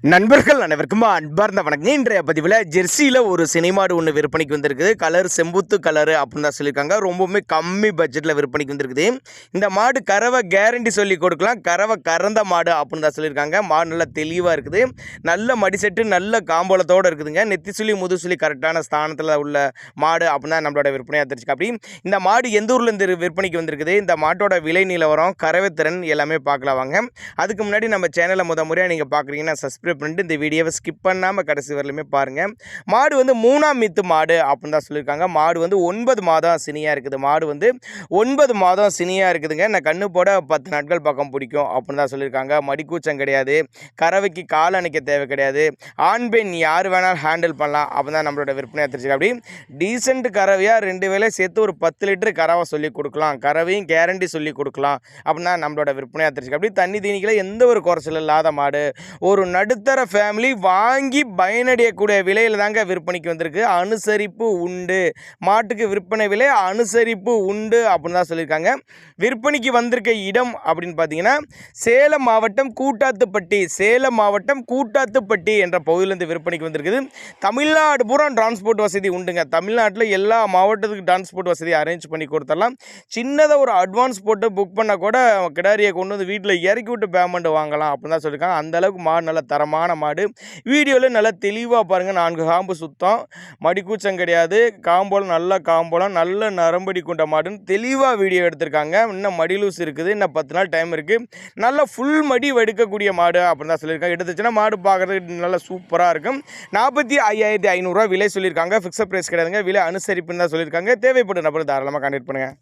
நண்பர்கள் அனைவருக்கும் அன்பார்ந்த வணக்கம். இன்றைய பதிவில் ஜெர்சியில் ஒரு சினைமாடு ஒன்று விற்பனைக்கு வந்திருக்குது. கலர் செம்புத்து கலரு அப்படின்னு தான் சொல்லியிருக்காங்க. ரொம்பவுமே கம்மி பட்ஜெட்டில் விற்பனைக்கு வந்திருக்குது. இந்த மாடு கறவை கேரண்டி சொல்லி கொடுக்கலாம். கறவை கறந்த மாடு அப்படின்னு தான் சொல்லியிருக்காங்க. மாடு நல்லா தெளிவாக இருக்குது. நல்ல மடிசெட்டு நல்ல காம்போலத்தோடு இருக்குதுங்க. நெத்தி சுழி முதுசுழி கரெக்டான ஸ்தானத்தில் உள்ள மாடு அப்படின்னு தான் நம்மளோட விற்பனையாக தெரிஞ்சுக்க. அப்படி இந்த மாடு எந்த ஊர்லேருந்து விற்பனைக்கு வந்திருக்குது, இந்த மாட்டோட விலை நிலவரம், கறவை திறன் எல்லாமே பார்க்கலாம் வாங்க. அதுக்கு முன்னாடி நம்ம சேனலை முறையாக நீங்கள் பார்க்குறீங்கன்னா சப்ஸ்கிரைப் பண்ணிட்டு இந்த வீடியோவை ஸ்கிப் பண்ணாமல் கடைசி வரலுமே பாருங்கள். மாடு வந்து 3ஆம் மீத்து மாடு அப்படின்னு தான் சொல்லியிருக்காங்க. மாடு வந்து 9 மாதம் சினியாக இருக்குது. மாடு வந்து 9 மாதம் சினியாக இருக்குதுங்க. நான் கண்ணு போட 10 நாட்கள் பக்கம் பிடிக்கும் அப்படின்னு தான் சொல்லியிருக்காங்க. மடிக்கூச்சம் கிடையாது, கறவைக்கு கால் அணைக்க தேவை கிடையாது, ஆண் பெண் யார் வேணாலும் ஹேண்டில் பண்ணலாம் அப்படின்னு தான் நம்மளோட விற்பனையாக தெரிஞ்சுக்க. அப்படி டீசென்ட் கறவையாக 2 வேலை சேர்த்து ஒரு 10 லிட்டரு கறவை சொல்லி கொடுக்கலாம், கறவையும் கேரண்டி சொல்லி கொடுக்கலாம் அப்படின்னா நம்மளோட விற்பனையாக தெரிஞ்சுக்க. அப்படி தண்ணி தீனிக்கல எந்த ஒரு குறைச்சல் இல்லாத மாடு, ஒரு நடுத்தர ஃபேமிலி வாங்கி பயனடையக்கூடிய விலையில் தாங்க விற்பனைக்கு வந்திருக்கு. அனுசரிப்பு உண்டு, மாட்டுக்கு விற்பனை விலை அனுசரிப்பு உண்டு அப்படின்னு தான் சொல்லியிருக்காங்க. விற்பனைக்கு வந்திருக்க இடம் அப்படின்னு பார்த்தீங்கன்னா சேலம் மாவட்டம் கூட்டாத்துப்பட்டி, சேலம் மாவட்டம் கூட்டாத்துப்பட்டி என்ற பகுதியிலேருந்து விற்பனைக்கு வந்திருக்குது. தமிழ்நாடு பூரா டிரான்ஸ்போர்ட் வசதி உண்டுங்க. தமிழ்நாட்டில் எல்லா மாவட்டத்துக்கு டிரான்ஸ்போர்ட் வசதி அரேஞ்ச் பண்ணி கொடுத்துடலாம். சின்னதாக ஒரு அட்வான்ஸ் போட்டு புக் பண்ணால் கூட கிடாரியை கொண்டு வந்து வீட்டில் இறக்கி விட்டு பேமெண்ட் வாங்கலாம் அப்படின்னு தான் சொல்லியிருக்காங்க. அந்தளவுக்கு மாடு நல்ல தரமான மாடு. வீடியோவில் நல்லா தெளிவாக பாருங்கள். 4 காம்பு சுத்தம், மடிக்கூச்சம் கிடையாது, காம்போலம் நல்ல காம்போலம், நல்ல நரம்படி கொண்ட மாடுன்னு தெளிவாக வீடியோ எடுத்திருக்காங்க. இன்னும் மடி லூஸ் இருக்குது, இன்னும் 10 நாள் டைம் இருக்குது. நல்லா ஃபுல் மடி எடுக்கக்கூடிய மாடு அப்படின்னு தான் சொல்லியிருக்காங்க. எடுத்துச்சுன்னா மாடு பார்க்குறதுக்கு நல்லா சூப்பராக இருக்கும். 45,500 விலை சொல்லியிருக்காங்க. ஃபிக்ஸட் ப்ரைஸ் கிடையாதுங்க. விலை அனுசரிப்புன்னு தான் சொல்லியிருக்காங்க. தேவைப்படும் நபர் தாராளமாக கான்டெக்ட் பண்ணுங்கள்.